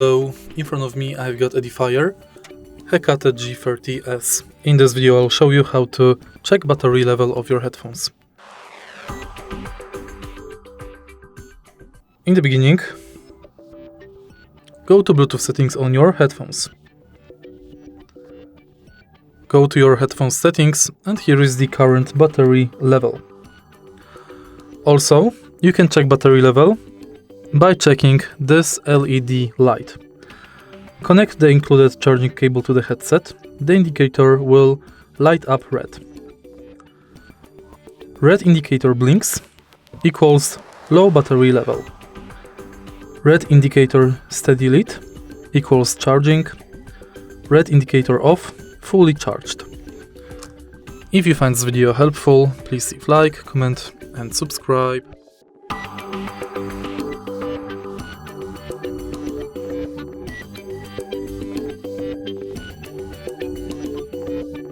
So in front of me I've got Edifier Hecate G30s. In this video I'll show you how to check battery level of your headphones. In the beginning, go to Bluetooth settings on your headphones. Go to your headphone settings and here is the current battery level. Also, you can check battery level by checking this LED light. Connect the included charging cable to the headset. The indicator will light up red. Red indicator blinks equals low battery level. Red indicator steady lit equals charging. Red indicator off, fully charged. If you find this video helpful, please leave like, comment and subscribe.